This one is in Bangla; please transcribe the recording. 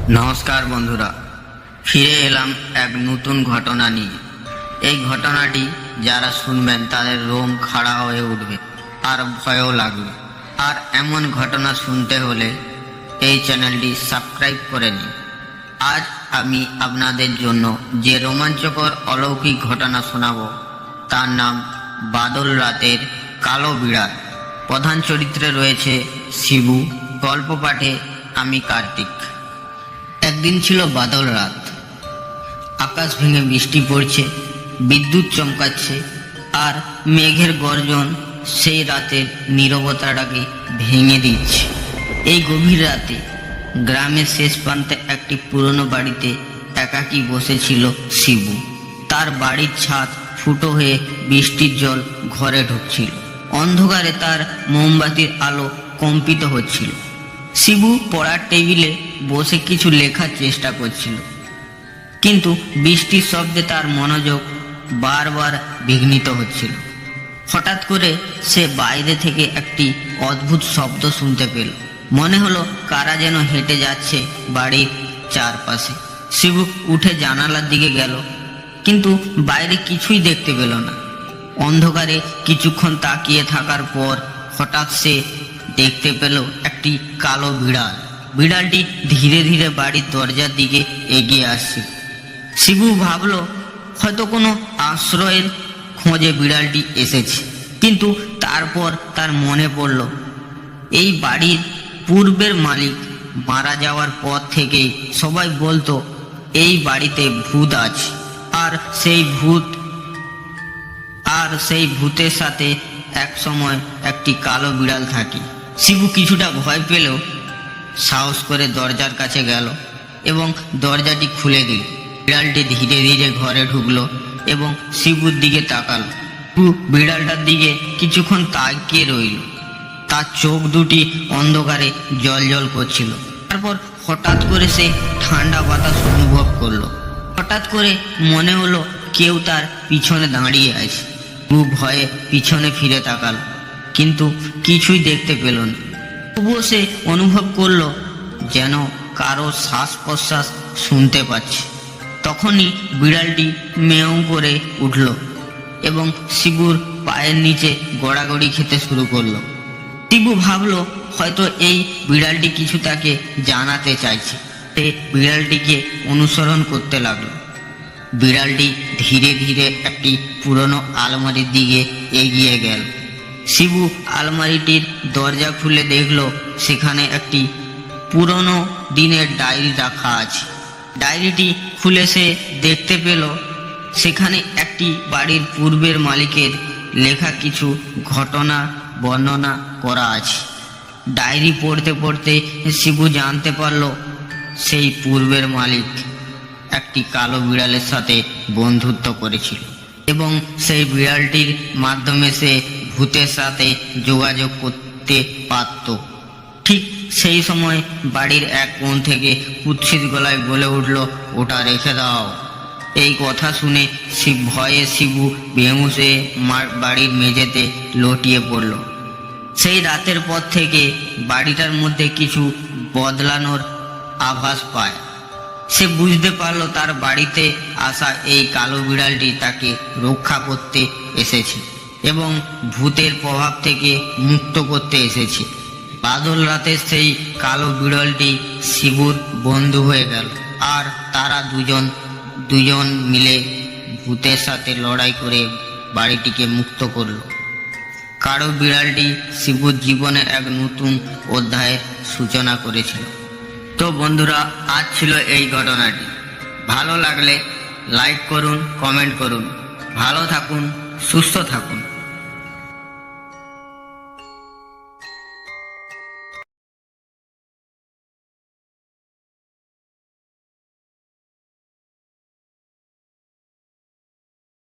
নমস্কার বন্ধুরা, ফিরে এলাম এক নতুন ঘটনা নিয়ে। এই ঘটনাটি যারা শুনবেন তাদের লোম খাড়া হয়ে উঠবে আর ভয়ও লাগবে। আর এমন ঘটনা শুনতে হলে এই চ্যানেলটি সাবস্ক্রাইব করে নিন। আজ আমি আপনাদের জন্য যে রোমাঞ্চকর অলৌকিক ঘটনা শোনাবো তার নাম বাদল রাতের কালো বিড়াল। প্রধান চরিত্রে রয়েছে শিবু, গল্প পাঠে আমি কার্তিক। একদিন ছিল বাদল রাত। আকাশ ভেঙে বৃষ্টি পড়ছে, বিদ্যুৎ চমকাচ্ছে আর মেঘের গর্জন সেই রাতের নীরবতাটাকে ভেঙে দিচ্ছে। এই গভীর রাতে গ্রামের শেষ প্রান্তে একটি পুরনো বাড়িতে একাকী বসেছিল শিবু। তার বাড়ির ছাদ ফুটো হয়ে বৃষ্টির জল ঘরে ঢুকছিল। অন্ধকারে তার মোমবাতির আলো কম্পিত হচ্ছিল। শিবু পড়ার টেবিলে বসে কিছু লেখার চেষ্টা করছিল, কিন্তু বৃষ্টির শব্দে তার মনোযোগ বারবার বিঘ্নিত হচ্ছিল। হঠাৎ করে সে বাইরে থেকে একটি অদ্ভুত শব্দ শুনতে পেল। মনে হলো কারা যেন হেঁটে যাচ্ছে বাড়ির চারপাশে। শিবু উঠে জানালার দিকে গেল, কিন্তু বাইরে কিছুই দেখতে পেল না। অন্ধকারে কিছুক্ষণ তাকিয়ে থাকার পর হঠাৎ সে দেখতে পেল একটি কালো বিড়াল। বিড়ালটি ধীরে ধীরে বাড়ির দরজার দিকে এগিয়ে আসছে। শিবু ভাবল হয়তো কোনো আশ্রয়ের খোঁজে বিড়ালটি এসেছে, কিন্তু তারপর তার মনে পড়ল এই বাড়ির পূর্বের মালিক মারা যাওয়ার পর থেকে সবাই বলতো এই বাড়িতে ভূত আছে, আর সেই ভূতের সাথে এক সময় একটি কালো বিড়াল থাকে। শিবু কিছুটা ভয় পেলেও সাহস করে দরজার কাছে গেল এবং দরজাটি খুলে দিল। বিড়ালটি ধীরে ধীরে ঘরে ঢুকলো এবং শিবুর দিকে তাকালো। শিবু বিড়ালটার দিকে কিছুক্ষণ তাকিয়ে রইল। তার চোখ দুটি অন্ধকারে জ্বলজ্বল করছিল। তারপর হঠাৎ করে সে ঠান্ডা বাতাস অনুভব করলো। হঠাৎ করে মনে হলো কেউ তার পিছনে দাঁড়িয়ে আছে। শিবু ভয়ে পিছনে ফিরে তাকালো, কিন্তু কিছুই দেখতে পেল না। তবুও সে অনুভব করলো যেন কারো শ্বাস প্রশ্বাস শুনতে পাচ্ছে। তখনই বিড়ালটি মেও করে উঠল এবং শিবুর পায়ের নিচে গড়াগড়ি খেতে শুরু করলো। শিবু ভাবলো হয়তো এই বিড়ালটি কিছু তাকে জানাতে চাইছে। সে বিড়ালটিকে অনুসরণ করতে লাগলো। বিড়ালটি ধীরে ধীরে একটি পুরনো আলমারির দিকে এগিয়ে গেল। শিবু আলমারিটির দরজা খুলে দেখলো সেখানে একটি পুরনো দিনের ডায়েরি রাখা আছে। ডায়েরিটি খুলে সে দেখতে পেল সেখানে একটি বাড়ির পূর্বের মালিকের লেখা কিছু ঘটনা বর্ণনা করা আছে। ডায়েরি পড়তে পড়তে শিবু জানতে পারল সেই পূর্বের মালিক একটি কালো বিড়ালের সাথে বন্ধুত্ব করেছিল এবং সেই বিড়ালটির মাধ্যমে সে ভূতের সাথে যোগাযোগ করতে পারত। ঠিক সেই সময় বাড়ির এক কোণ থেকে কুৎসিত গলায় বলে উঠল, ওটা রেখে দাও। এই কথা শুনে ভয়ে শিবু বেহুশ হয়ে বাড়ির মেঝেতে লটিয়ে পড়ল। সেই রাতের পর থেকে বাড়িটার মধ্যে কিছু বদলানোর আভাস পায়। সে বুঝতে পারলো তার বাড়িতে আসা এই কালো বিড়ালটি তাকে রক্ষা করতে এসেছে এবং ভূতের প্রভাব থেকে মুক্ত করতে এসেছে। বাদল রাতে সেই কালো বিড়ালটি শিবুর বন্ধু হয়ে গেল, আর তারা দুজন মিলে ভূতের সাথে লড়াই করে বাড়িটিকে মুক্ত করল। কালো বিড়ালটি শিবুর জীবনের এক নতুন অধ্যায়ের সূচনা করেছিল। তো বন্ধুরা, আজ ছিল এই ঘটনাটি। ভালো লাগলে লাইক করুন, কমেন্ট করুন। ভালো থাকুন, সুস্থ থাকুন।